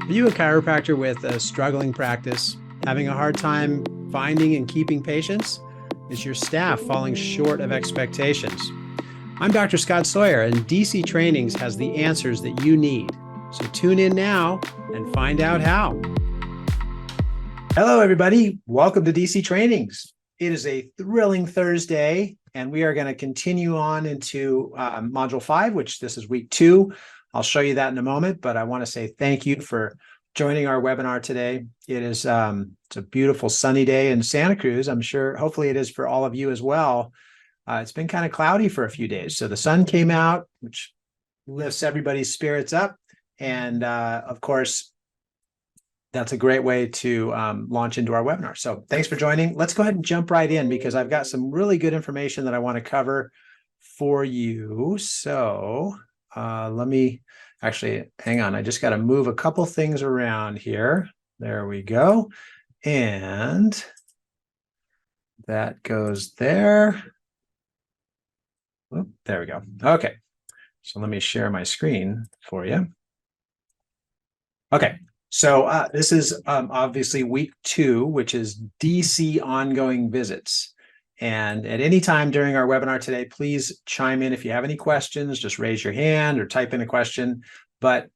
Are you a chiropractor with a struggling practice, having a hard time finding and keeping patients? Is your staff falling short of expectations? I'm Dr. Scott Sawyer, and DC Trainings has the answers that you need. So tune in now and find out how. Hello, everybody. Welcome to DC Trainings. It is a thrilling Thursday, and we are going to continue on into Module 5, which this is week 2. I'll show you that in a moment, but I want to say thank you for joining our webinar today. It is it's a beautiful sunny day in Santa Cruz. I'm sure, hopefully it is for all of you as well. It's been kind of cloudy for a few days. So the sun came out, which lifts everybody's spirits up. And of course, that's a great way to launch into our webinar. So thanks for joining. Let's go ahead and jump right in because I've got some really good information that I want to cover for you. So let me actually, hang on. I just got to move a couple things around here. There we go. And that goes there. Oop, there we go. Okay. So let me share my screen for you. Okay. So this is obviously week 2, which is DC ongoing visits. And at any time during our webinar today, please chime in if you have any questions. Just raise your hand or type in a question. But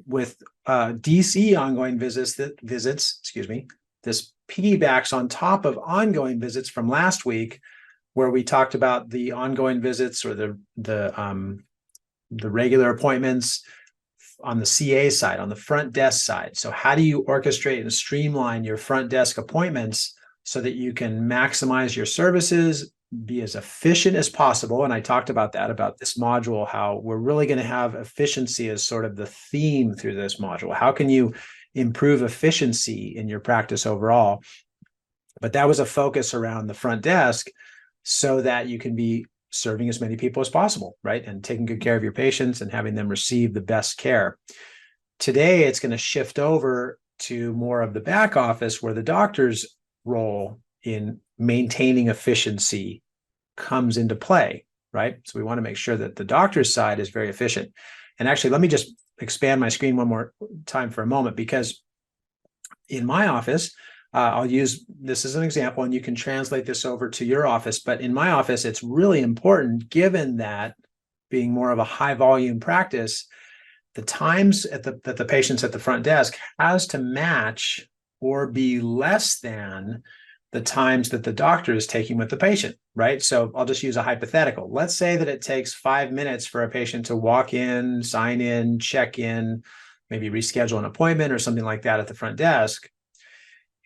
with DC ongoing visits, this piggybacks on top of ongoing visits from last week, where we talked about the ongoing visits or the regular appointments on the CA side, on the front desk side. So how do you orchestrate and streamline your front desk appointments so that you can maximize your services, be as efficient as possible? And I talked about that, about this module, how we're really going to have efficiency as sort of the theme through this module. How can you improve efficiency in your practice overall? But that was a focus around the front desk so that you can be serving as many people as possible, right? And taking good care of your patients and having them receive the best care. Today, it's going to shift over to more of the back office where the doctor's role in maintaining efficiency comes into play, right? So we want to make sure that the doctor's side is very efficient. And actually, let me just expand my screen one more time for a moment, because in my office, I'll use this as an example, and you can translate this over to your office. But in my office, it's really important, given that being more of a high volume practice, the times that the patients at the front desk has to match or be less than the times that the doctor is taking with the patient, right? So I'll just use a hypothetical. Let's say that it takes 5 minutes for a patient to walk in, sign in, check in, maybe reschedule an appointment or something like that at the front desk.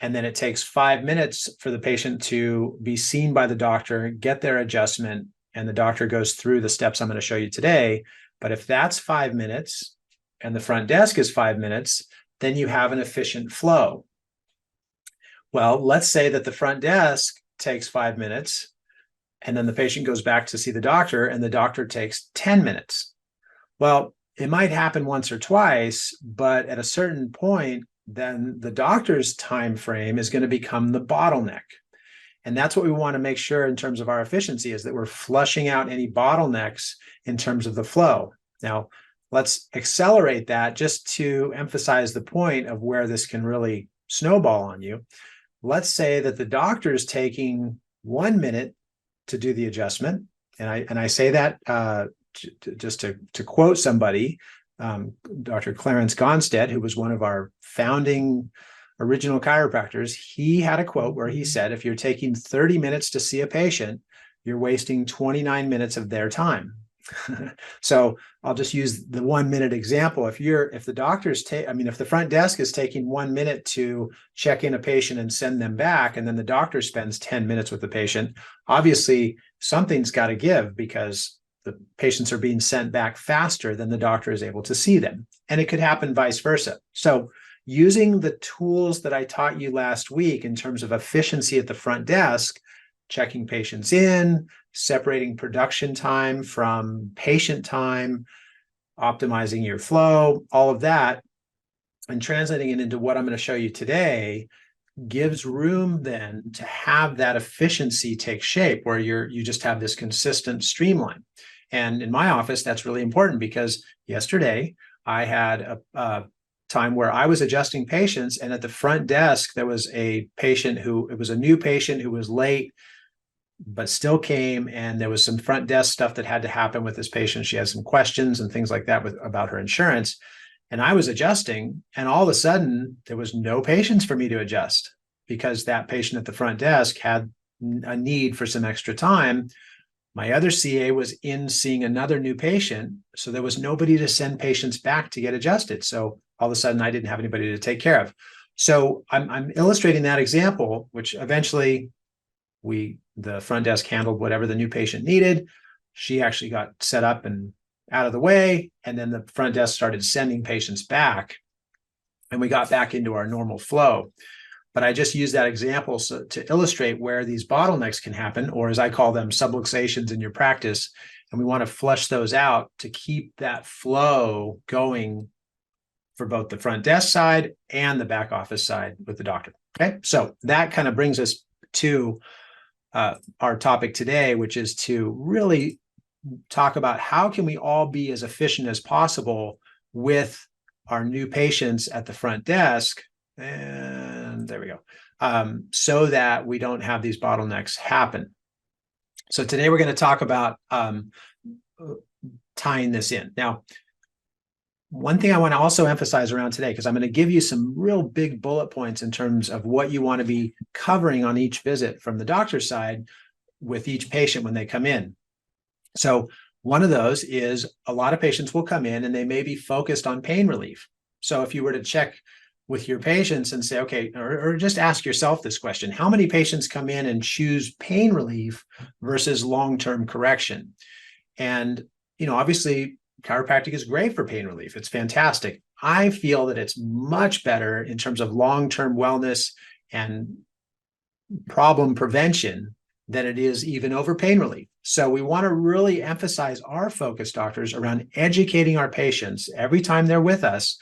And then it takes 5 minutes for the patient to be seen by the doctor, get their adjustment, and the doctor goes through the steps I'm going to show you today. But if that's 5 minutes and the front desk is 5 minutes, then you have an efficient flow. Well, let's say that the front desk takes 5 minutes and then the patient goes back to see the doctor and the doctor takes 10 minutes. Well, it might happen once or twice, but at a certain point, then the doctor's time frame is going to become the bottleneck. And that's what we want to make sure in terms of our efficiency, is that we're flushing out any bottlenecks in terms of the flow. Now, let's accelerate that just to emphasize the point of where this can really snowball on you. Let's say that the doctor is taking 1 minute to do the adjustment. And I say that just to quote somebody, Dr. Clarence Gonstead, who was one of our founding original chiropractors. He had a quote where he said, if you're taking 30 minutes to see a patient, you're wasting 29 minutes of their time. So I'll just use the 1 minute example. If the front desk is taking 1 minute to check in a patient and send them back, and then the doctor spends 10 minutes with the patient, obviously something's got to give, because the patients are being sent back faster than the doctor is able to see them. And it could happen vice versa. So using the tools that I taught you last week in terms of efficiency at the front desk, checking patients in, separating production time from patient time, optimizing your flow, all of that, and translating it into what I'm going to show you today, gives room then to have that efficiency take shape, where you just have this consistent streamline. And in my office, that's really important, because yesterday I had time where I was adjusting patients, and at the front desk, there was a patient it was a new patient who was late, but still came, and there was some front desk stuff that had to happen with this patient. She had some questions and things like that about her insurance. And I was adjusting, and all of a sudden there was no patients for me to adjust because that patient at the front desk had a need for some extra time. My other CA was in seeing another new patient, so there was nobody to send patients back to get adjusted. So all of a sudden I didn't have anybody to take care of. So I'm illustrating that example, which eventually the front desk handled whatever the new patient needed. She actually got set up and out of the way, and then the front desk started sending patients back, and we got back into our normal flow. But I just use that example to illustrate where these bottlenecks can happen, or as I call them, subluxations in your practice. And we want to flush those out to keep that flow going for both the front desk side and the back office side with the doctor. Okay, so that kind of brings us to our topic today, which is to really talk about how can we all be as efficient as possible with our new patients at the front desk. And there we go. So that we don't have these bottlenecks happen. So today we're going to talk about tying this in. Now, one thing I want to also emphasize around today, because I'm going to give you some real big bullet points in terms of what you want to be covering on each visit from the doctor's side with each patient when they come in. So one of those is a lot of patients will come in and they may be focused on pain relief. So if you were to check with your patients and say, okay, or just ask yourself this question: how many patients come in and choose pain relief versus long-term correction? And, obviously chiropractic is great for pain relief. It's fantastic. I feel that it's much better in terms of long-term wellness and problem prevention than it is even over pain relief. So we want to really emphasize our focus, doctors, around educating our patients every time they're with us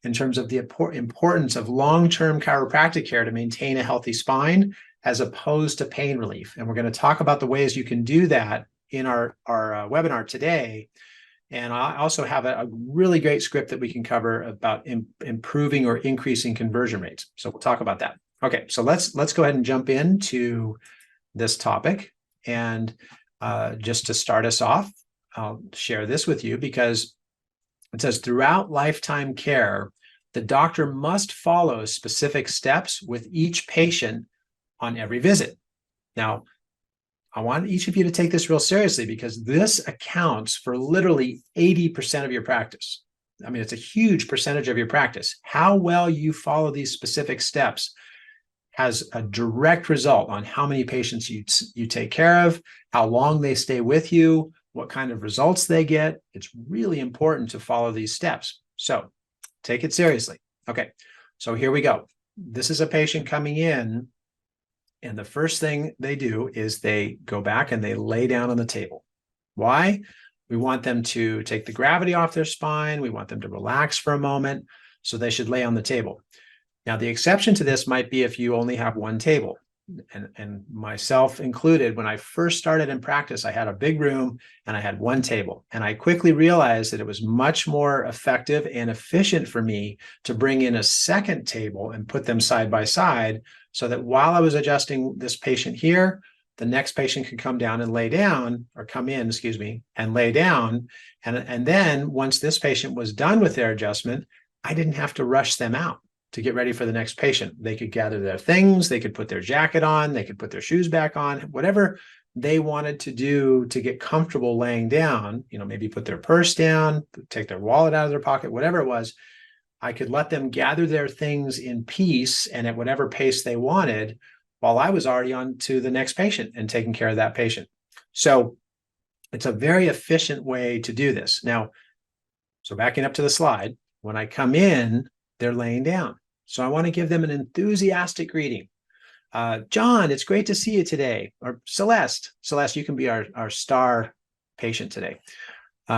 in terms of the importance of long-term chiropractic care to maintain a healthy spine as opposed to pain relief. And we're going to talk about the ways you can do that in our webinar today. And I also have a really great script that we can cover about improving or increasing conversion rates. So we'll talk about that. Okay, so let's go ahead and jump into this topic. And just to start us off, I'll share this with you because it says throughout lifetime care, the doctor must follow specific steps with each patient on every visit. Now, I want each of you to take this real seriously because this accounts for literally 80% of your practice. I mean, it's a huge percentage of your practice. How well you follow these specific steps has a direct result on how many patients you take care of, how long they stay with you, what kind of results they get. It's really important to follow these steps. So take it seriously. Okay, so here we go. This is a patient coming in, and the first thing they do is they go back and they lay down on the table. Why? We want them to take the gravity off their spine. We want them to relax for a moment. So they should lay on the table. Now, the exception to this might be if you only have one table. And myself included, when I first started in practice, I had a big room and I had one table. And I quickly realized that it was much more effective and efficient for me to bring in a second table and put them side by side so that while I was adjusting this patient here, the next patient could come down and lay down, or come in, excuse me, and lay down. And then once this patient was done with their adjustment, I didn't have to rush them out to get ready for the next patient. They could gather their things, they could put their jacket on, they could put their shoes back on, whatever they wanted to do to get comfortable laying down, maybe put their purse down, take their wallet out of their pocket, whatever it was. I could let them gather their things in peace and at whatever pace they wanted while I was already on to the next patient and taking care of that patient. So it's a very efficient way to do this. Now, so backing up to the slide, when I come in, they're laying down. So I want to give them an enthusiastic greeting. John, it's great to see you today. Or Celeste, you can be our star patient today.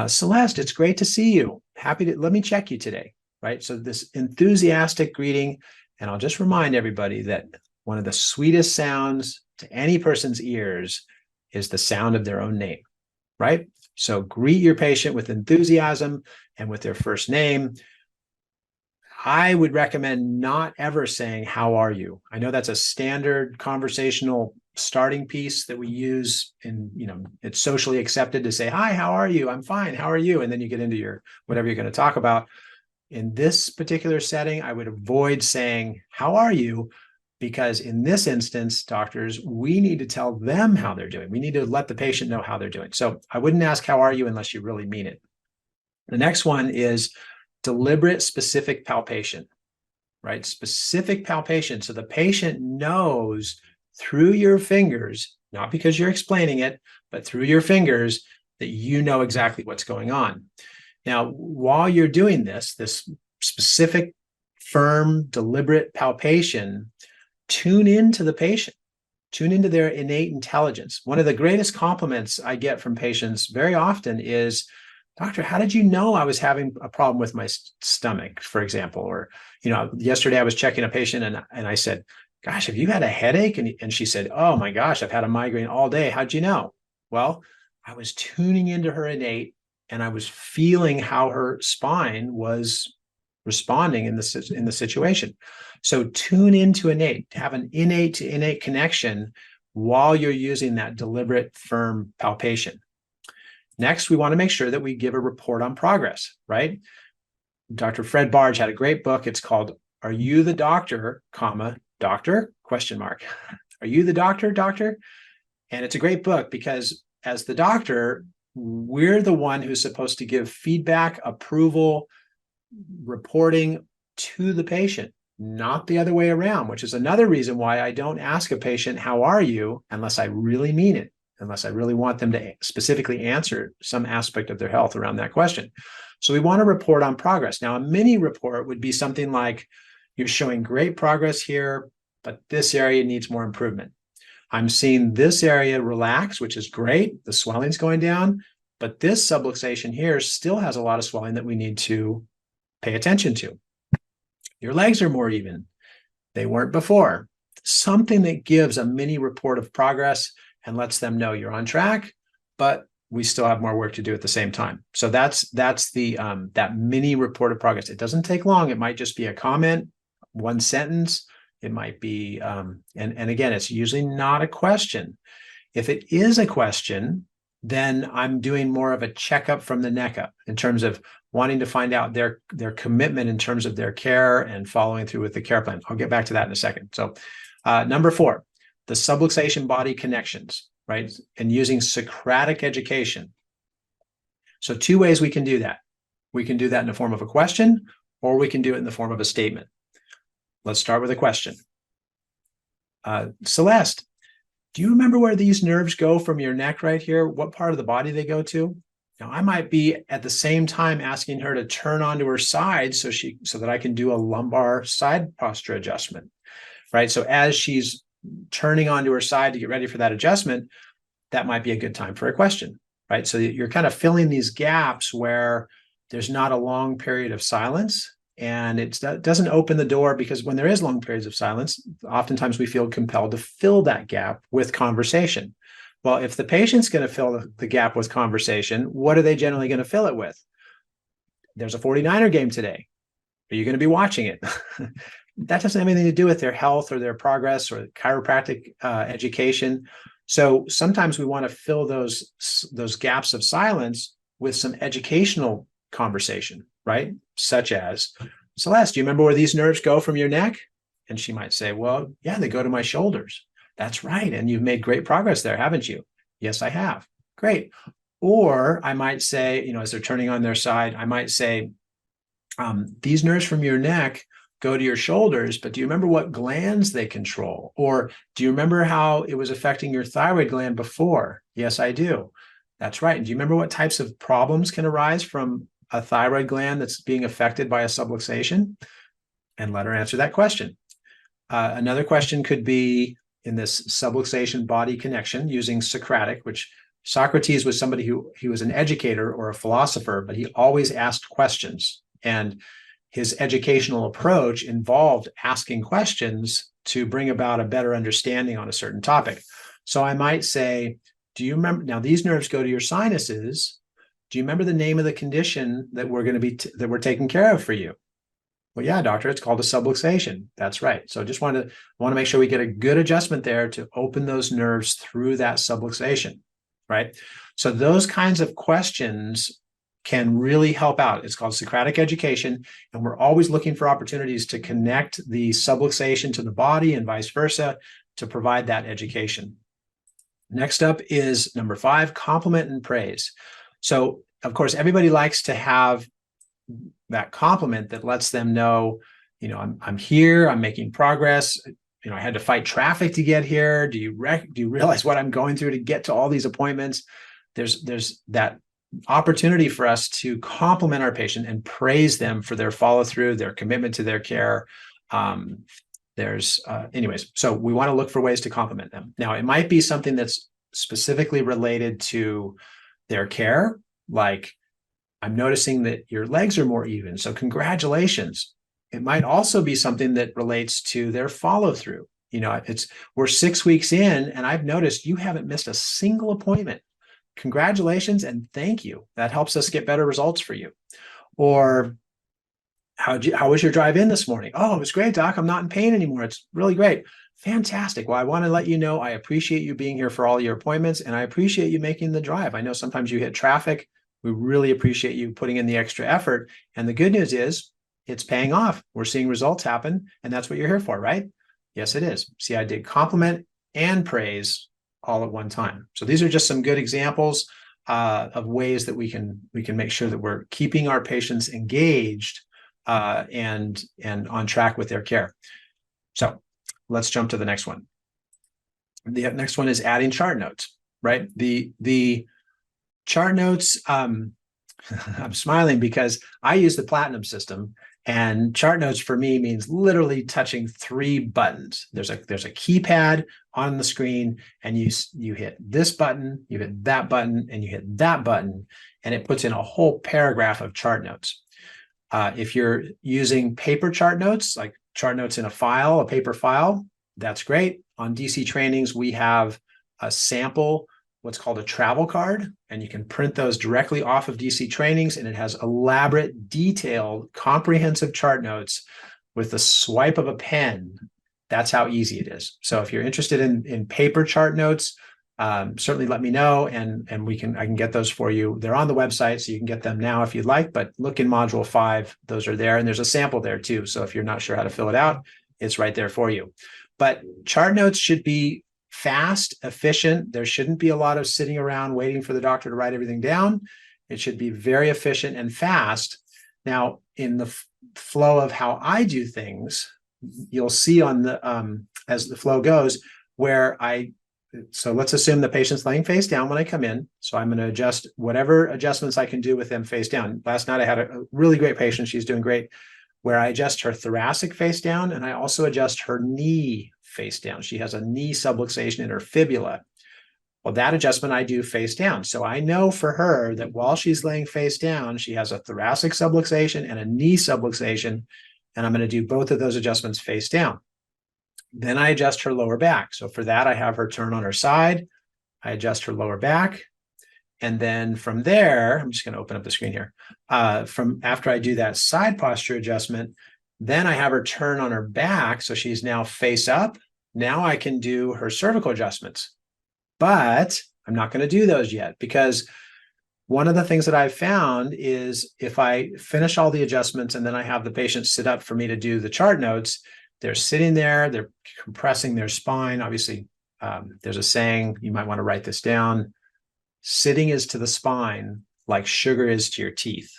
Celeste, it's great to see you. Let me check you today, right? So this enthusiastic greeting, and I'll just remind everybody that one of the sweetest sounds to any person's ears is the sound of their own name, right? So greet your patient with enthusiasm and with their first name. I would recommend not ever saying, how are you? I know that's a standard conversational starting piece that we use, and it's socially accepted to say, hi, how are you? I'm fine. How are you? And then you get into your whatever you're going to talk about. In this particular setting, I would avoid saying, how are you? Because in this instance, doctors, we need to tell them how they're doing. We need to let the patient know how they're doing. So I wouldn't ask, how are you, unless you really mean it. The next one is deliberate specific palpation, right? Specific palpation. So the patient knows through your fingers, not because you're explaining it, but through your fingers, that you know exactly what's going on. Now, while you're doing this specific, firm, deliberate palpation, tune into the patient, tune into their innate intelligence. One of the greatest compliments I get from patients very often is, doctor, how did you know I was having a problem with my stomach, for example? Or, yesterday I was checking a patient and I said, gosh, have you had a headache? And she said, oh my gosh, I've had a migraine all day. How'd you know? Well, I was tuning into her innate, and I was feeling how her spine was responding in the situation. So tune into innate, have an innate to innate connection while you're using that deliberate, firm palpation. Next, we want to make sure that we give a report on progress, right? Dr. Fred Barge had a great book. It's called, Are You the Doctor, Doctor, ? Are you the doctor, doctor? And it's a great book because as the doctor, we're the one who's supposed to give feedback, approval, reporting to the patient, not the other way around, which is another reason why I don't ask a patient, how are you, unless I really mean it, unless I really want them to specifically answer some aspect of their health around that question. So we want to report on progress. Now, a mini report would be something like, you're showing great progress here, but this area needs more improvement. I'm seeing this area relax, which is great. The swelling's going down, but this subluxation here still has a lot of swelling that we need to pay attention to. Your legs are more even. They weren't before. Something that gives a mini report of progress and lets them know you're on track, but we still have more work to do at the same time. So that's the that mini report of progress. It doesn't take long. It might just be a comment, one sentence. It might be, and again, it's usually not a question. If it is a question, then I'm doing more of a checkup from the neck up in terms of wanting to find out their commitment in terms of their care and following through with the care plan. I'll get back to that in a second. So number 4, the subluxation body connections, right? And using Socratic education. So 2 ways we can do that. We can do that in the form of a question, or we can do it in the form of a statement. Let's start with a question. Celeste, do you remember where these nerves go from your neck right here? What part of the body they go to? Now, I might be at the same time asking her to turn onto her side so that I can do a lumbar side posture adjustment, right? So as she's turning onto her side to get ready for that adjustment, that might be a good time for a question, right? So you're kind of filling these gaps where there's not a long period of silence, and it doesn't open the door, because when there is long periods of silence, oftentimes we feel compelled to fill that gap with conversation. Well, if the patient's going to fill the gap with conversation, what are they generally going to fill it with? There's a 49er game today. Are you going to be watching it? That doesn't have anything to do with their health or their progress or chiropractic education. So sometimes we want to fill those gaps of silence with some educational conversation, right? Such as, Celeste, do you remember where these nerves go from your neck? And she might say, well, yeah, they go to my shoulders. That's right. And you've made great progress there, haven't you? Yes, I have. Great. Or I might say, as they're turning on their side, I might say, these nerves from your neck go to your shoulders, but do you remember what glands they control? Or do you remember how it was affecting your thyroid gland before? Yes, I do. That's right. And do you remember what types of problems can arise from a thyroid gland that's being affected by a subluxation? And let her answer that question. Another question could be in this subluxation body connection using Socratic, which Socrates was somebody he was an educator or a philosopher, but he always asked questions. And his educational approach involved asking questions to bring about a better understanding on a certain topic. So I might say, do you remember, now these nerves go to your sinuses. Do you remember the name of the condition that we're taking care of for you? Well, yeah, doctor, it's called a subluxation. That's right. So just want to make sure we get a good adjustment there to open those nerves through that subluxation, right? So those kinds of questions can really help out. It's called Socratic education, and we're always looking for opportunities to connect the subluxation to the body and vice versa to provide that education. Next up is number 5, compliment and praise. So, of course, everybody likes to have that compliment that lets them know, I'm here, I'm making progress. I had to fight traffic to get here. Do you realize what I'm going through to get to all these appointments? There's that opportunity for us to compliment our patient and praise them for their follow through, their commitment to their care. Anyways, so we want to look for ways to compliment them. Now, it might be something that's specifically related to their care, like, I'm noticing that your legs are more even, so congratulations. It might also be something that relates to their follow through. We're 6 weeks in, and I've noticed you haven't missed a single appointment. Congratulations and thank you. That helps us get better results for you. Or how was your drive in this morning? Oh, it was great, doc. I'm not in pain anymore. It's really great. Fantastic. Well, I want to let you know I appreciate you being here for all your appointments, and I appreciate you making the drive. I know sometimes you hit traffic. We really appreciate you putting in the extra effort. And the good news is it's paying off. We're seeing results happen, and that's what you're here for, right? Yes, it is. See, I did compliment and praise all at one time. So these are just some good examples of ways that we can make sure that we're keeping our patients engaged and on track with their care. So let's jump to the next one. The next one is adding chart notes, right? The chart notes, I'm smiling because I use the Platinum system, and chart notes for me means literally touching 3 buttons. There's a keypad on the screen, and you hit this button, you hit that button, and you hit that button, and it puts in a whole paragraph of chart notes. If you're using paper chart notes, like chart notes in a paper file, that's great. On DC trainings, we have a sample, what's called a travel card, and you can print those directly off of DC trainings, and it has elaborate, detailed, comprehensive chart notes with the swipe of a pen. That's how easy it is. So if you're interested in paper chart notes, certainly let me know, and I can get those for you. They're on the website, so you can get them now if you'd like, but look in module 5, those are there, and there's a sample there too. So if you're not sure how to fill it out, it's right there for you. But chart notes should be fast, efficient. There shouldn't be a lot of sitting around waiting for the doctor to write everything down. It should be very efficient and fast. Now, in the flow of how I do things, you'll see on the as the flow goes, so let's assume the patient's laying face down when I come in. So I'm going to adjust whatever adjustments I can do with them face down. Last night I had a really great patient. She's doing great, where I adjust her thoracic face down, and I also adjust her knee face down. She has a knee subluxation in her fibula. Well, that adjustment I do face down. So I know for her that while she's laying face down, she has a thoracic subluxation and a knee subluxation, and I'm going to do both of those adjustments face down. Then I adjust her lower back. So for that, I have her turn on her side. I adjust her lower back. And then from there, I'm just going to open up the screen here. From after I do that side posture adjustment, then I have her turn on her back. So she's now face up. Now I can do her cervical adjustments. But I'm not going to do those yet, because one of the things that I've found is if I finish all the adjustments and then I have the patient sit up for me to do the chart notes, they're sitting there, they're compressing their spine. Obviously, there's a saying, you might want to write this down. Sitting is to the spine like sugar is to your teeth.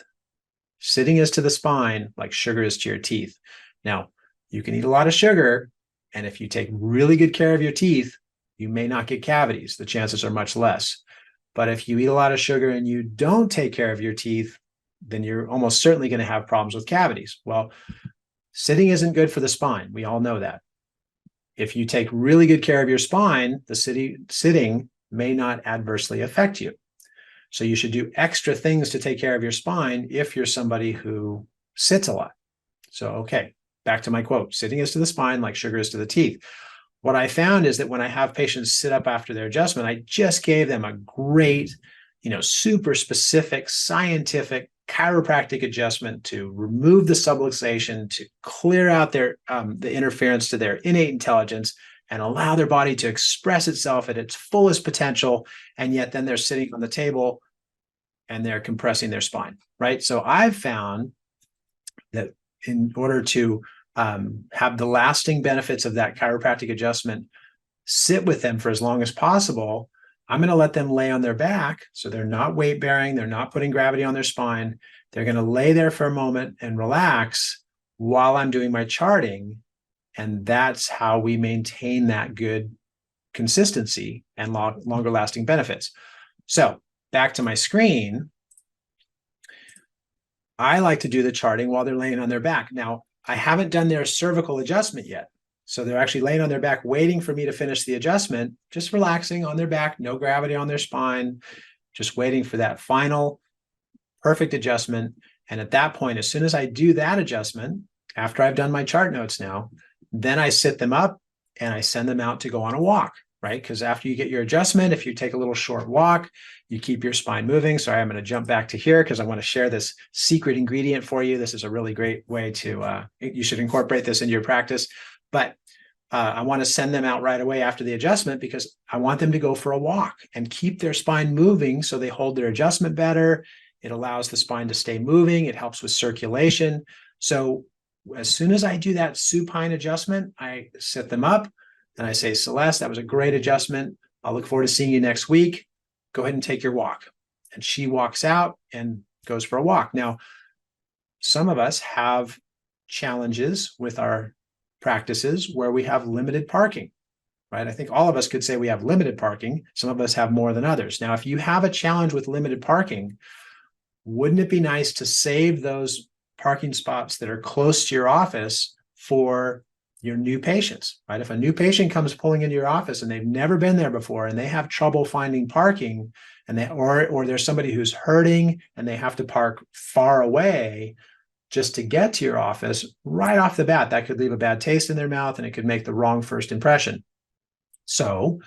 Sitting is to the spine like sugar is to your teeth. Now, you can eat a lot of sugar, and if you take really good care of your teeth, you may not get cavities. The chances are much less. But if you eat a lot of sugar and you don't take care of your teeth, then you're almost certainly going to have problems with cavities. Well, sitting isn't good for the spine. We all know that. If you take really good care of your spine, the sitting may not adversely affect you. So you should do extra things to take care of your spine if you're somebody who sits a lot. So, okay, back to my quote, sitting is to the spine like sugar is to the teeth. What I found is that when I have patients sit up after their adjustment, I just gave them a great, super specific, scientific chiropractic adjustment to remove the subluxation, to clear out their the interference to their innate intelligence and allow their body to express itself at its fullest potential. And yet then they're sitting on the table and they're compressing their spine, right? So I've found that in order to have the lasting benefits of that chiropractic adjustment sit with them for as long as possible, I'm going to let them lay on their back. So they're not weight bearing. They're not putting gravity on their spine. They're going to lay there for a moment and relax while I'm doing my charting. And that's how we maintain that good consistency and longer lasting benefits. So back to my screen, I like to do the charting while they're laying on their back. Now, I haven't done their cervical adjustment yet. So they're actually laying on their back, waiting for me to finish the adjustment, just relaxing on their back, no gravity on their spine, just waiting for that final perfect adjustment. And at that point, as soon as I do that adjustment, after I've done my chart notes now, then I sit them up and I send them out to go on a walk, right? Because after you get your adjustment, if you take a little short walk, you keep your spine moving. Sorry, I'm going to jump back to here because I want to share this secret ingredient for you. This is a really great way to, you should incorporate this into your practice. But I want to send them out right away after the adjustment because I want them to go for a walk and keep their spine moving so they hold their adjustment better. It allows the spine to stay moving. It helps with circulation. So as soon as I do that supine adjustment, I set them up and I say, Celeste, that was a great adjustment. I'll look forward to seeing you next week. Go ahead and take your walk. And she walks out and goes for a walk. Now, some of us have challenges with our practices where we have limited parking, right? I think all of us could say we have limited parking. Some of us have more than others. Now, if you have a challenge with limited parking, wouldn't it be nice to save those parking spots that are close to your office for your new patients, right? If a new patient comes pulling into your office and they've never been there before and they have trouble finding parking and or there's somebody who's hurting and they have to park far away just to get to your office, right off the bat, that could leave a bad taste in their mouth and it could make the wrong first impression. So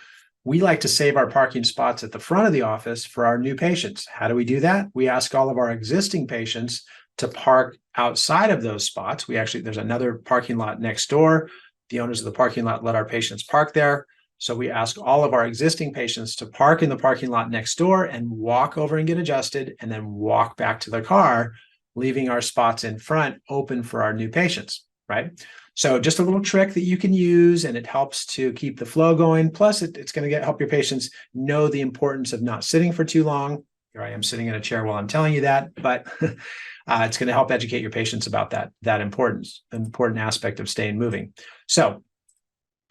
we like to save our parking spots at the front of the office for our new patients. How do we do that? We ask all of our existing patients to park outside of those spots. There's another parking lot next door. The owners of the parking lot let our patients park there. So we ask all of our existing patients to park in the parking lot next door and walk over and get adjusted and then walk back to their car, leaving our spots in front open for our new patients, right? So just a little trick that you can use, and it helps to keep the flow going. Plus, it's going to help your patients know the importance of not sitting for too long. Here I am sitting in a chair while I'm telling you that, but it's going to help educate your patients about that important aspect of staying moving. So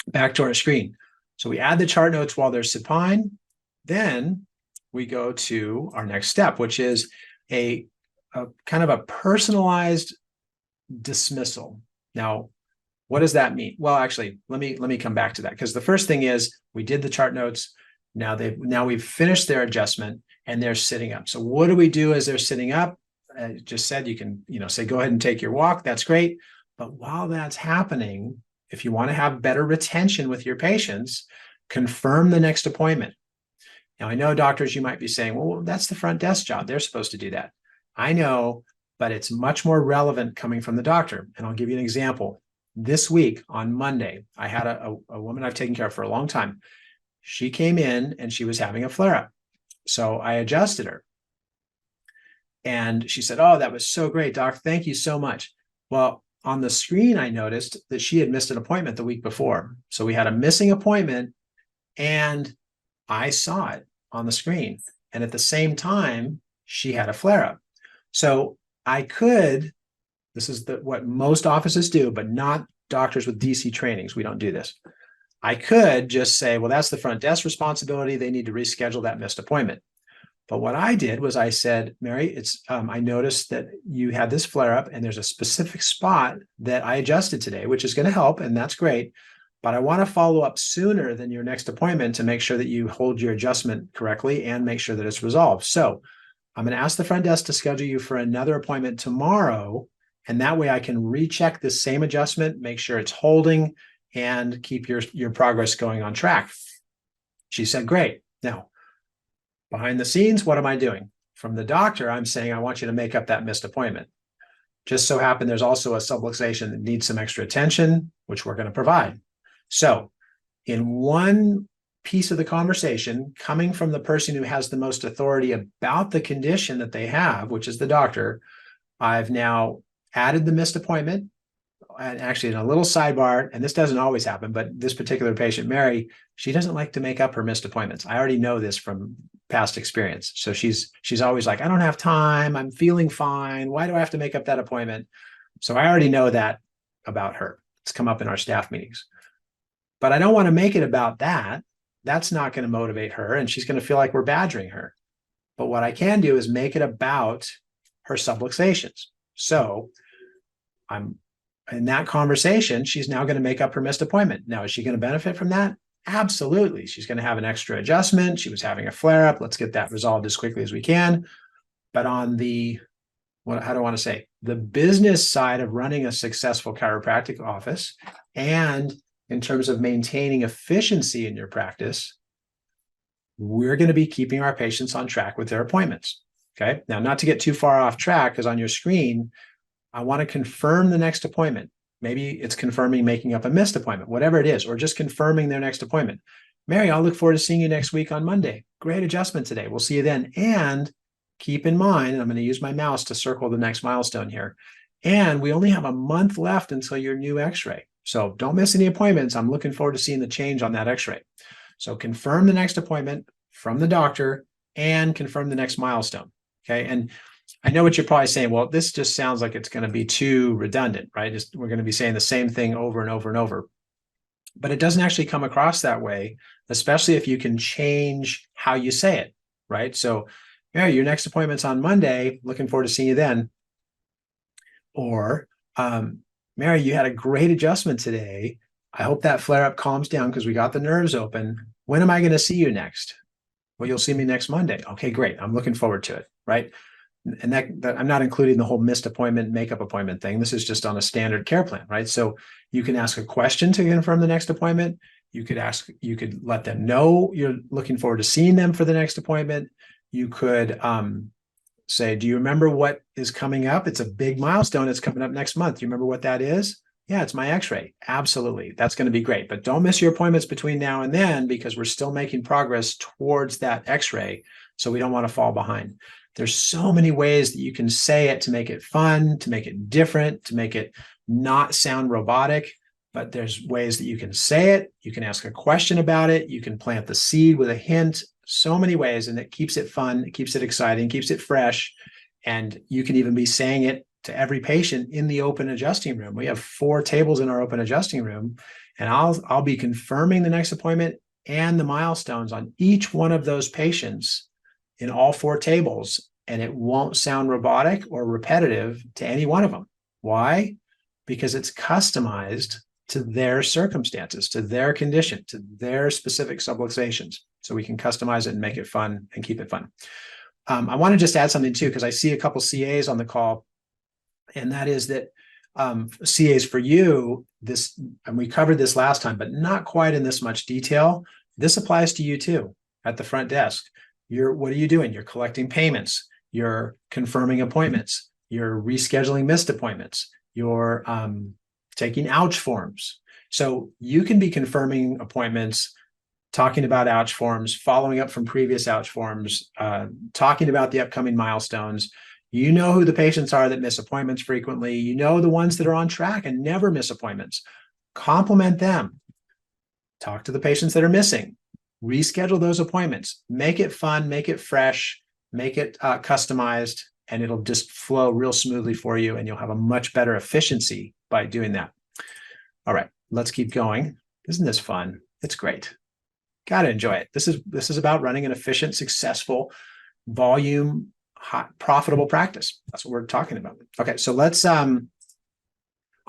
back to our screen. So we add the chart notes while they're supine. Then we go to our next step, which is a kind of a personalized dismissal. Now, what does that mean? Well, actually, let me come back to that, because the first thing is we did the chart notes. Now we've finished their adjustment and they're sitting up. So what do we do as they're sitting up? I just said you can, say go ahead and take your walk. That's great. But while that's happening, if you want to have better retention with your patients, confirm the next appointment. Now, I know doctors, you might be saying, well, that's the front desk job. They're supposed to do that. I know, but it's much more relevant coming from the doctor. And I'll give you an example. This week on Monday, I had a woman I've taken care of for a long time. She came in and she was having a flare-up. So I adjusted her. And she said, oh, that was so great, doc. Thank you so much. Well, on the screen, I noticed that she had missed an appointment the week before. So we had a missing appointment and I saw it on the screen. And at the same time, she had a flare-up. So I could, this is what most offices do, but not doctors with DC trainings. We don't do this. I could just say, well, that's the front desk responsibility. They need to reschedule that missed appointment. But what I did was I said, Mary, I noticed that you had this flare-up and there's a specific spot that I adjusted today, which is going to help, and that's great. But I want to follow up sooner than your next appointment to make sure that you hold your adjustment correctly and make sure that it's resolved. So I'm going to ask the front desk to schedule you for another appointment tomorrow. And that way I can recheck this same adjustment, make sure it's holding, and keep your progress going on track. She said, great. Now, behind the scenes, what am I doing? From the doctor, I'm saying, I want you to make up that missed appointment. Just so happen there's also a subluxation that needs some extra attention, which we're going to provide. So in one piece of the conversation, coming from the person who has the most authority about the condition that they have, which is the doctor, I've now added the missed appointment. And actually in a little sidebar, and this doesn't always happen, but this particular patient, Mary, she doesn't like to make up her missed appointments. I already know this from past experience. So she's always like, I don't have time. I'm feeling fine. Why do I have to make up that appointment? So I already know that about her. It's come up in our staff meetings. But I don't want to make it about that. That's not going to motivate her, and she's going to feel like we're badgering her. But what I can do is make it about her subluxations. So I'm in that conversation, she's now going to make up her missed appointment. Now, is she going to benefit from that? Absolutely. She's going to have an extra adjustment. She was having a flare-up. Let's get that resolved as quickly as we can. But on the, how do I want to say, the business side of running a successful chiropractic office, and in terms of maintaining efficiency in your practice, we're going to be keeping our patients on track with their appointments. Okay. Now, not to get too far off track, because on your screen, I want to confirm the next appointment. Maybe it's confirming making up a missed appointment, whatever it is, or just confirming their next appointment. Mary, I'll look forward to seeing you next week on Monday. Great adjustment today. We'll see you then. And keep in mind, and I'm going to use my mouse to circle the next milestone here. And we only have a month left until your new x-ray. So don't miss any appointments. I'm looking forward to seeing the change on that x-ray. So confirm the next appointment from the doctor and confirm the next milestone. Okay. And I know what you're probably saying. Well, this just sounds like it's going to be too redundant, right? We're going to be saying the same thing over and over and over. But it doesn't actually come across that way, especially if you can change how you say it, right? So, yeah, your next appointment's on Monday. Looking forward to seeing you then. Or, Mary, you had a great adjustment today. I hope that flare-up calms down because we got the nerves open. When am I going to see you next? Well, you'll see me next Monday. Okay, great. I'm looking forward to it, right? And that I'm not including the whole missed appointment, makeup appointment thing. This is just on a standard care plan, right? So you can ask a question to confirm the next appointment. You could let them know you're looking forward to seeing them for the next appointment. You could say, do you remember what is coming up? It's a big milestone. It's coming up next month. Do you remember what that is? Yeah, it's my x-ray. Absolutely. That's going to be great. But don't miss your appointments between now and then, because we're still making progress towards that x-ray. So we don't want to fall behind. There's so many ways that you can say it to make it fun, to make it different, to make it not sound robotic. But there's ways that you can say it. You can ask a question about it. You can plant the seed with a hint. So many ways, and it keeps it fun. It keeps it exciting, keeps it fresh. And you can even be saying it to every patient in the open adjusting room. We have 4 tables in our open adjusting room, and I'll be confirming the next appointment and the milestones on each one of those patients in all 4 tables, and it won't sound robotic or repetitive to any one of them. Why? Because it's customized to their circumstances, to their condition, to their specific subluxations. So we can customize it and make it fun and keep it fun. I want to just add something too, because I see a couple CAs on the call, and that is that CAs for you, this, and we covered this last time, but not quite in this much detail. This applies to you too at the front desk. What are you doing? You're collecting payments. You're confirming appointments. You're rescheduling missed appointments. You're taking ouch forms. So you can be confirming appointments, talking about ouch forms, following up from previous ouch forms, talking about the upcoming milestones. You know who the patients are that miss appointments frequently. You know the ones that are on track and never miss appointments. Compliment them. Talk to the patients that are missing. Reschedule those appointments. Make it fun, make it fresh, make it customized, and it'll just flow real smoothly for you, and you'll have a much better efficiency by doing that. All right, let's keep going. Isn't this fun? It's great. Got to enjoy it. This is about running an efficient, successful, volume, hot, profitable practice. That's what we're talking about. Okay, so let's on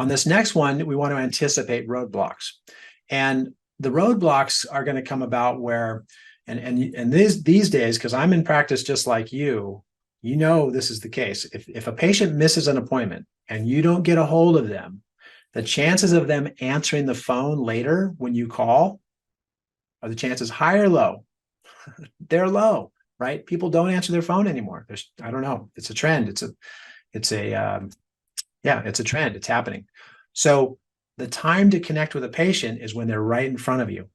this next one, we want to anticipate roadblocks. And the roadblocks are going to come about where, and these days, because I'm in practice just like you, you know this is the case. If a patient misses an appointment and you don't get a hold of them, the chances of them answering the phone later when you call, are the chances high or low? They're low, right? People don't answer their phone anymore. I don't know. It's a trend. It's a trend. It's happening. So the time to connect with a patient is when they're right in front of you.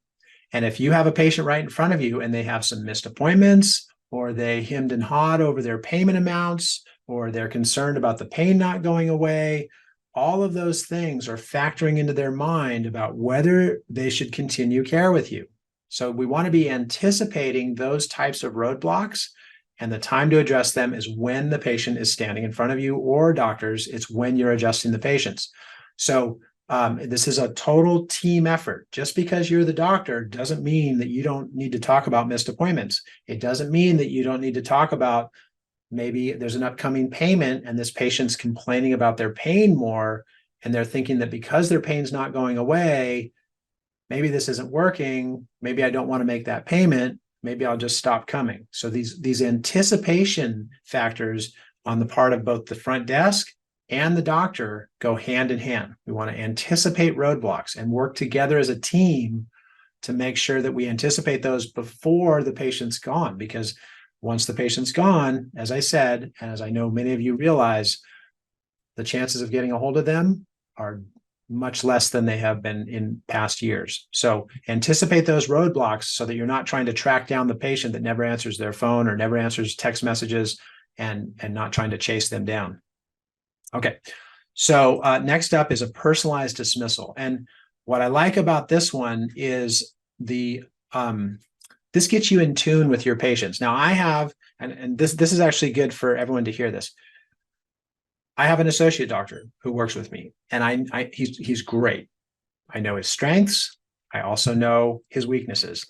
And if you have a patient right in front of you and they have some missed appointments, or they hemmed and hawed over their payment amounts, or they're concerned about the pain not going away, all of those things are factoring into their mind about whether they should continue care with you. So we want to be anticipating those types of roadblocks, and the time to address them is when the patient is standing in front of you, or doctors, it's when you're adjusting the patients. So this is a total team effort. Just because you're the doctor doesn't mean that you don't need to talk about missed appointments. It doesn't mean that you don't need to talk about maybe there's an upcoming payment and this patient's complaining about their pain more, and they're thinking that because their pain's not going away, maybe this isn't working. Maybe I don't want to make that payment. Maybe I'll just stop coming. So these anticipation factors on the part of both the front desk and the doctor go hand in hand. We want to anticipate roadblocks and work together as a team to make sure that we anticipate those before the patient's gone. Because once the patient's gone, as I said, and as I know many of you realize, the chances of getting a hold of them are much less than they have been in past years. So anticipate those roadblocks so that you're not trying to track down the patient that never answers their phone or never answers text messages, and not trying to chase them down. Okay, so next up is a personalized dismissal. And what I like about this one is this gets you in tune with your patients. Now I have, and this is actually good for everyone to hear this. I have an associate doctor who works with me, and he's great. I know his strengths. I also know his weaknesses.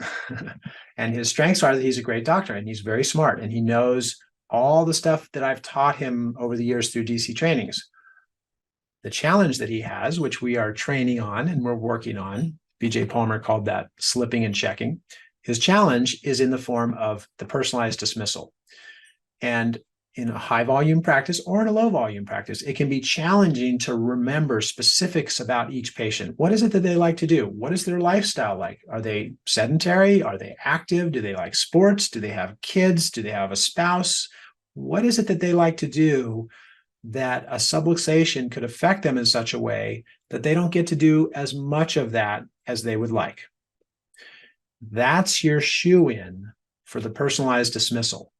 And his strengths are that he's a great doctor and he's very smart and he knows all the stuff that I've taught him over the years through DC trainings. The challenge that he has, which we are training on and we're working on, BJ Palmer called that slipping and checking. His challenge is in the form of the personalized dismissal. And in a high volume practice or in a low volume practice, it can be challenging to remember specifics about each patient. What is it that they like to do? What is their lifestyle like? Are they sedentary? Are they active? Do they like sports? Do they have kids? Do they have a spouse? What is it that they like to do that a subluxation could affect them in such a way that they don't get to do as much of that as they would like? That's your shoe-in for the personalized dismissal.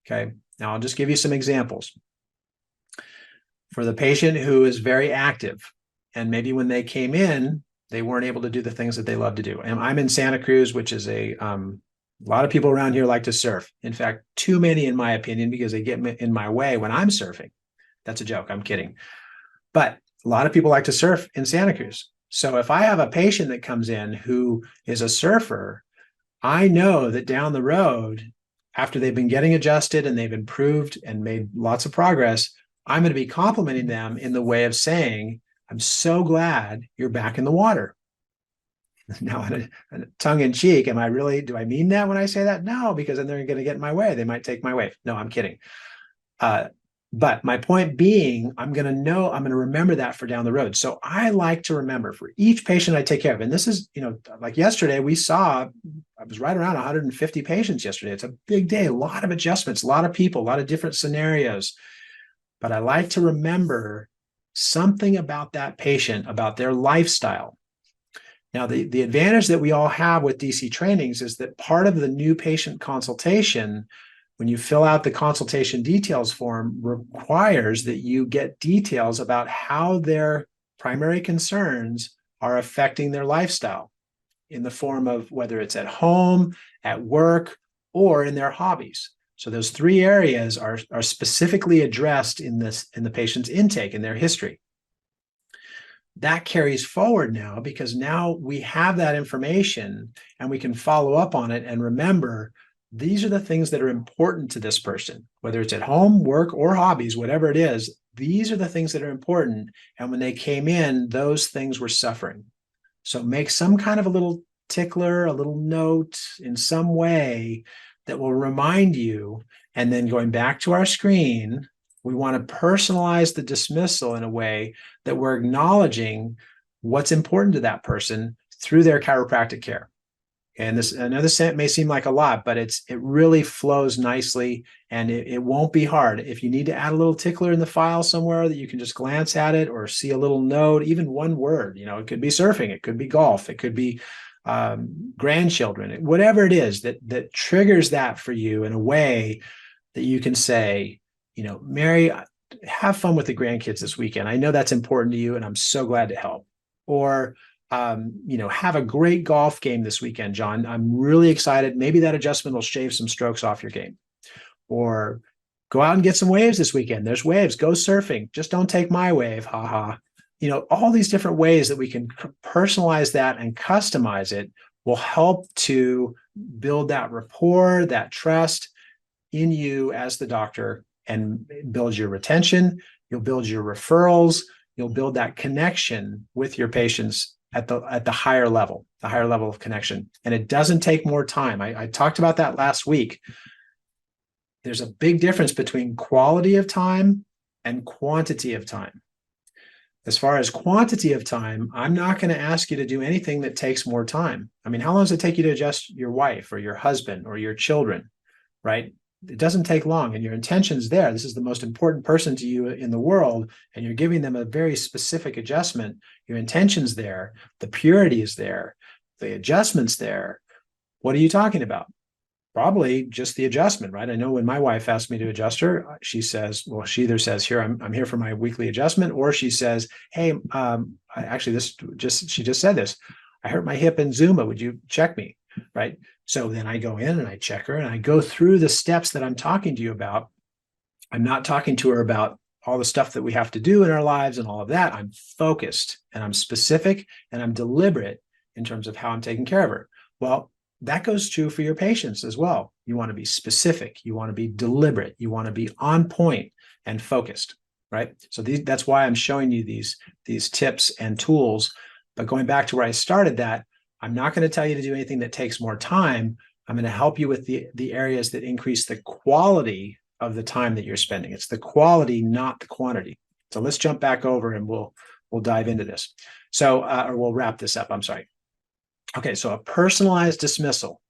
Okay. Now, I'll just give you some examples. For the patient who is very active, and maybe when they came in, they weren't able to do the things that they love to do. And I'm in Santa Cruz, which is a lot of people around here like to surf. In fact, too many, in my opinion, because they get in my way when I'm surfing. That's a joke. I'm kidding. But a lot of people like to surf in Santa Cruz. So if I have a patient that comes in who is a surfer, I know that down the road, after they've been getting adjusted and they've improved and made lots of progress, I'm going to be complimenting them in the way of saying, I'm so glad you're back in the water. Now, tongue in cheek, do I mean that when I say that? No, because then they're going to get in my way. They might take my wave. No, I'm kidding. But my point being, I'm going to remember that for down the road. So I like to remember for each patient I take care of. And this is, like yesterday, I was right around 150 patients yesterday. It's a big day, a lot of adjustments, a lot of people, a lot of different scenarios. But I like to remember something about that patient, about their lifestyle. Now, the advantage that we all have with DC trainings is that part of the new patient consultation, when you fill out the consultation details form, requires that you get details about how their primary concerns are affecting their lifestyle in the form of whether it's at home, at work, or in their hobbies. So those three areas are specifically addressed in the patient's intake, in their history. That carries forward now because now we have that information and we can follow up on it and remember these are the things that are important to this person, whether it's at home, work, or hobbies, whatever it is. These are the things that are important. And when they came in, those things were suffering. So make some kind of a little tickler, a little note in some way that will remind you. And then going back to our screen, we want to personalize the dismissal in a way that we're acknowledging what's important to that person through their chiropractic care. And this, I know this may seem like a lot, but it really flows nicely, and it won't be hard. If you need to add a little tickler in the file somewhere that you can just glance at it or see a little note, even one word, it could be surfing, it could be golf, it could be grandchildren, whatever it is that triggers that for you in a way that you can say, Mary, have fun with the grandkids this weekend. I know that's important to you, and I'm so glad to help. Or have a great golf game this weekend, John. I'm really excited. Maybe that adjustment will shave some strokes off your game. Or go out and get some waves this weekend. There's waves. Go surfing. Just don't take my wave. Ha ha. All these different ways that we can personalize that and customize it will help to build that rapport, that trust in you as the doctor, and build your retention. You'll build your referrals. You'll build that connection with your patients at the higher level of connection. And it doesn't take more time. I talked about that last week. There's a big difference between quality of time and quantity of time. As far as quantity of time, I'm not going to ask you to do anything that takes more time. I mean, how long does it take you to adjust your wife or your husband or your children, right? It doesn't take long, and your intention's there. This is the most important person to you in the world, and you're giving them a very specific adjustment. Your intention's there. The purity is there. The adjustment's there. What are you talking about? Probably just the adjustment, right? I know when my wife asks me to adjust her, she says, well, she either says, here, I'm here for my weekly adjustment, or she says, hey, she just said this. I hurt my hip in Zumba. Would you check me? Right? So then I go in and I check her and I go through the steps that I'm talking to you about. I'm not talking to her about all the stuff that we have to do in our lives and all of that. I'm focused and I'm specific and I'm deliberate in terms of how I'm taking care of her. Well, that goes true for your patients as well. You want to be specific. You want to be deliberate. You want to be on point and focused, right? So that's why I'm showing you these tips and tools. But going back to where I started that, I'm not going to tell you to do anything that takes more time. I'm going to help you with the areas that increase the quality of the time that you're spending. It's the quality, not the quantity. So let's jump back over and we'll dive into this. So, or we'll wrap this up. I'm sorry. Okay, so a personalized dismissal.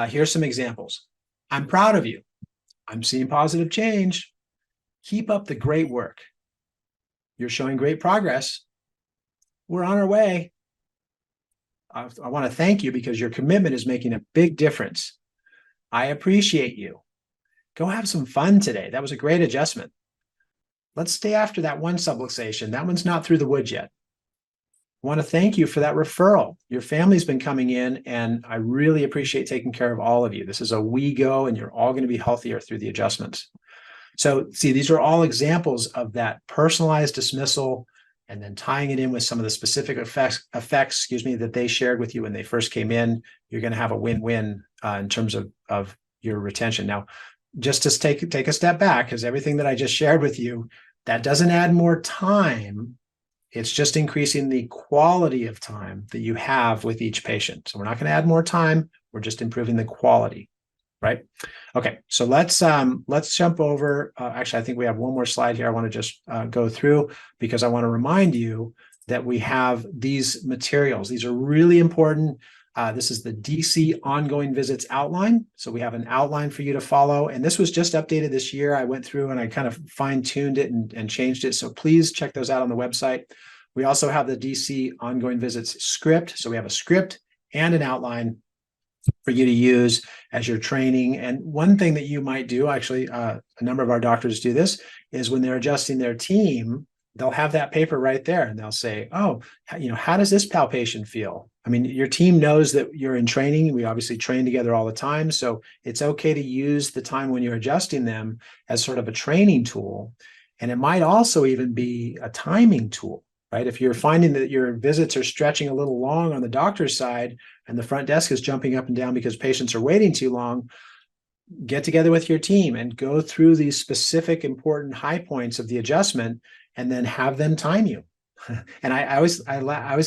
Here's some examples. I'm proud of you. I'm seeing positive change. Keep up the great work. You're showing great progress. We're on our way. I want to thank you because your commitment is making a big difference. I appreciate you. Go have some fun today. That was a great adjustment. Let's stay after that one subluxation. That one's not through the woods yet. I want to thank you for that referral. Your family's been coming in, and I really appreciate taking care of all of you. This is a we go, and you're all going to be healthier through the adjustments. So see, these are all examples of that personalized dismissal, and then tying it in with some of the specific effects, that they shared with you when they first came in. You're going to have a win-win in terms of your retention. Now, just to take a step back, because everything that I just shared with you, that doesn't add more time. It's just increasing the quality of time that you have with each patient. So we're not going to add more time. We're just improving the quality, right? Okay, so let's jump over. Actually, I think we have one more slide here I want to just go through, because I want to remind you that we have these materials. These are really important. This is the DC ongoing visits outline. So we have an outline for you to follow. And this was just updated this year. I went through and I kind of fine-tuned it and changed it. So please check those out on the website. We also have the DC ongoing visits script. So we have a script and an outline for you to use as you're training. And one thing that you might do, actually, a number of our doctors do this, is when they're adjusting their team, they'll have that paper right there and they'll say, oh, how does this palpation feel? I mean, your team knows that you're in training. We obviously train together all the time. So it's okay to use the time when you're adjusting them as sort of a training tool. And it might also even be a timing tool, right? If you're finding that your visits are stretching a little long on the doctor's side and the front desk is jumping up and down because patients are waiting too long, get together with your team and go through these specific important high points of the adjustment and then have them time you. And I always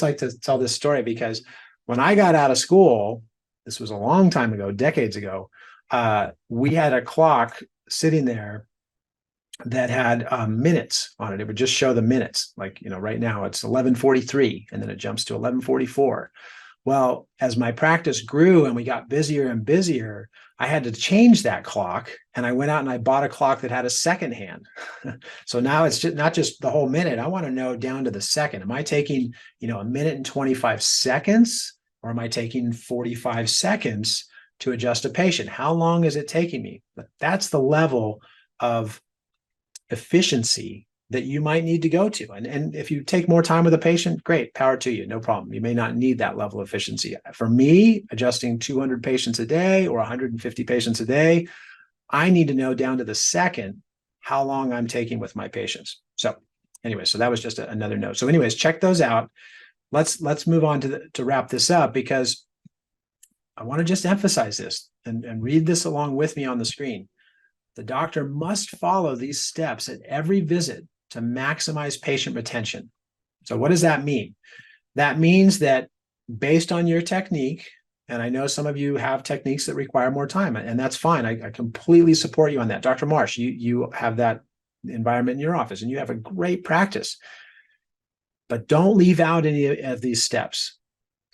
like to tell this story, because when I got out of school, this was a long time ago, decades ago, we had a clock sitting there that had minutes on it. It would just show the minutes. Like, right now it's 11:43 and then it jumps to 11:44. Well, as my practice grew and we got busier and busier, I had to change that clock, and I went out and I bought a clock that had a second hand. So now it's just not just the whole minute. I want to know down to the second. Am I taking, a minute and 25 seconds, or am I taking 45 seconds to adjust a patient? How long is it taking me? But that's the level of efficiency that you might need to go to. And if you take more time with a patient, great, power to you, no problem. You may not need that level of efficiency. For me, adjusting 200 patients a day or 150 patients a day, I need to know down to the second how long I'm taking with my patients. So anyway, so that was just another note. So anyways, check those out. Let's move on to wrap this up, because I want to just emphasize this and read this along with me on the screen. The doctor must follow these steps at every visit to maximize patient retention. So what does that mean? That means that based on your technique, and I know some of you have techniques that require more time, and that's fine. I completely support you on that. Dr. Marsh, you have that environment in your office and you have a great practice. But don't leave out any of these steps.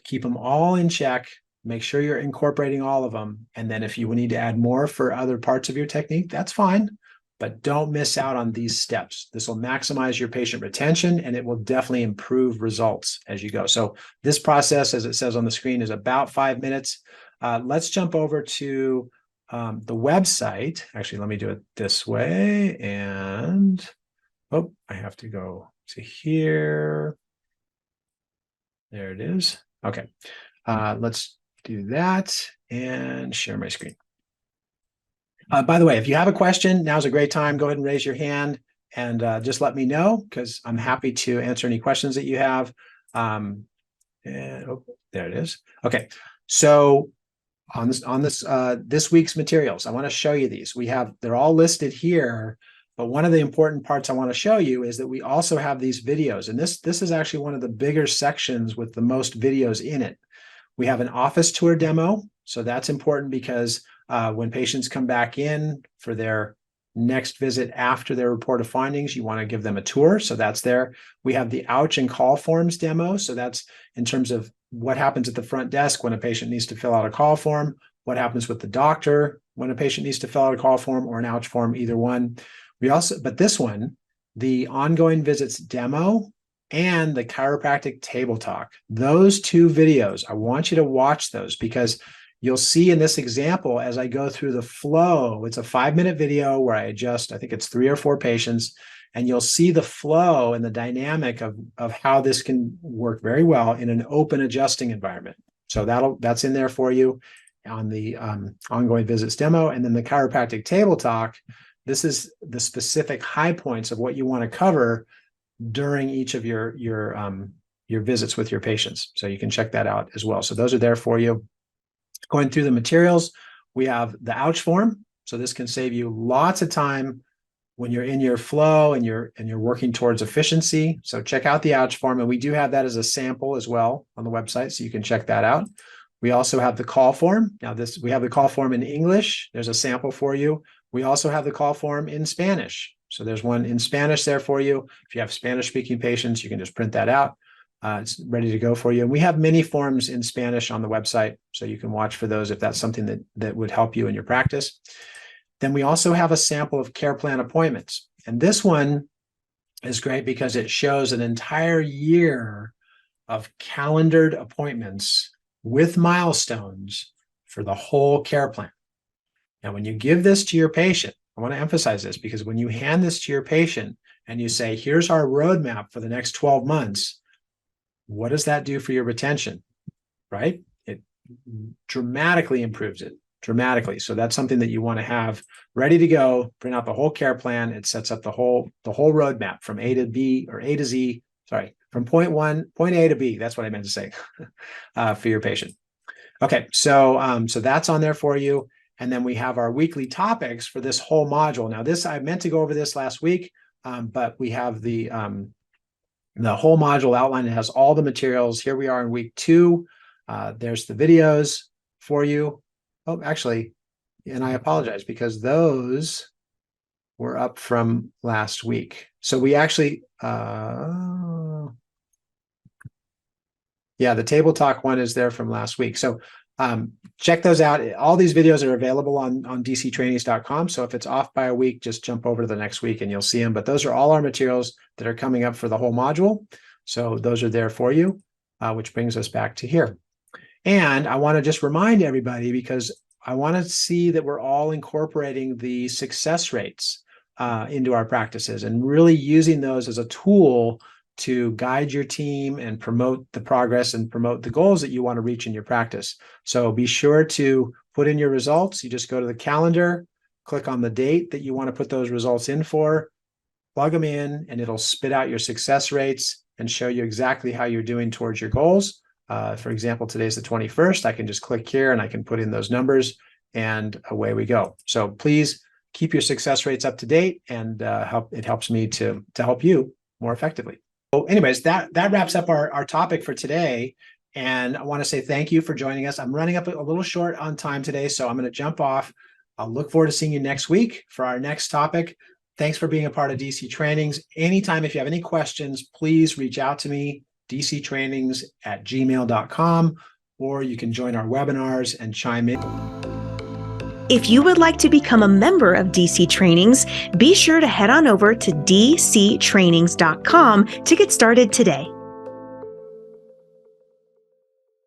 Keep them all in check. Make sure you're incorporating all of them. And then if you need to add more for other parts of your technique, that's fine. But don't miss out on these steps. This will maximize your patient retention, and it will definitely improve results as you go. So this process, as it says on the screen, is about 5 minutes. Let's jump over to the website. Actually, let me do it this way. And, oh, I have to go to here. There it is. Okay. Let's do that and share my screen. By the way, if you have a question, now's a great time. Go ahead and raise your hand and just let me know, because I'm happy to answer any questions that you have. And oh, there it is. Okay, so on this week's materials, I want to show you these. They're all listed here, but one of the important parts I want to show you is that we also have these videos, and this is actually one of the bigger sections with the most videos in it. We have an office tour demo, so that's important because when patients come back in for their next visit after their report of findings, you want to give them a tour, so that's there. We have the ouch and call forms demo, so that's in terms of what happens at the front desk when a patient needs to fill out a call form, what happens with the doctor when a patient needs to fill out a call form or an ouch form, either one. But this one, the ongoing visits demo and the chiropractic table talk, those two videos, I want you to watch those, because you'll see in this example, as I go through the flow, it's a 5-minute video where I adjust, I think it's 3 or 4 patients, and you'll see the flow and the dynamic of how this can work very well in an open adjusting environment. So that's in there for you on the ongoing visits demo. And then the chiropractic table talk, this is the specific high points of what you want to cover during each of your visits with your patients. So you can check that out as well. So those are there for you. Going through the materials, we have the ouch form. So this can save you lots of time when you're in your flow and you're working towards efficiency. So check out the ouch form, and we do have that as a sample as well on the website, so you can check that out. We also have the call form. Now we have the call form in English. There's a sample for you. We also have the call form in Spanish. So there's one in Spanish there for you. If you have Spanish speaking patients, you can just print that out. It's ready to go for you. And we have many forms in Spanish on the website, so you can watch for those if that's something that would help you in your practice. Then we also have a sample of care plan appointments. And this one is great because it shows an entire year of calendared appointments with milestones for the whole care plan. Now, when you give this to your patient, I want to emphasize this, because when you hand this to your patient and you say, here's our roadmap for the next 12 months, what does that do for your retention, right? It dramatically improves it, dramatically. So that's something that you want to have ready to go, print out the whole care plan. It sets up the whole roadmap from A to B, or A to Z, sorry, from point A to B. That's what I meant to say for your patient. Okay, so that's on there for you. And then we have our weekly topics for this whole module. Now, I meant to go over this last week, but we have the whole module outline. It has all the materials. Here we are in week 2. There's the videos for you. Oh, actually, and I apologize because those were up from last week. So we actually, Yeah, the table talk one is there from last week. So check those out. All these videos are available on dctrainings.com. So if it's off by a week, just jump over to the next week and you'll see them. But those are all our materials that are coming up for the whole module. So those are there for you, which brings us back to here. And I want to just remind everybody, because I want to see that we're all incorporating the success rates into our practices and really using those as a tool to guide your team and promote the progress and promote the goals that you want to reach in your practice. So be sure to put in your results. You just go to the calendar, click on the date that you want to put those results in for, plug them in, and it'll spit out your success rates and show you exactly how you're doing towards your goals. For example, today's the 21st. I can just click here and I can put in those numbers and away we go. So please keep your success rates up to date, and it helps me to help you more effectively. So anyways, that wraps up our topic for today. And I want to say thank you for joining us. I'm running up a little short on time today, so I'm going to jump off. I'll look forward to seeing you next week for our next topic. Thanks for being a part of DC Trainings. Anytime, if you have any questions, please reach out to me, dctrainings@gmail.com, or you can join our webinars and chime in. If you would like to become a member of DC Trainings, be sure to head on over to dctrainings.com to get started today.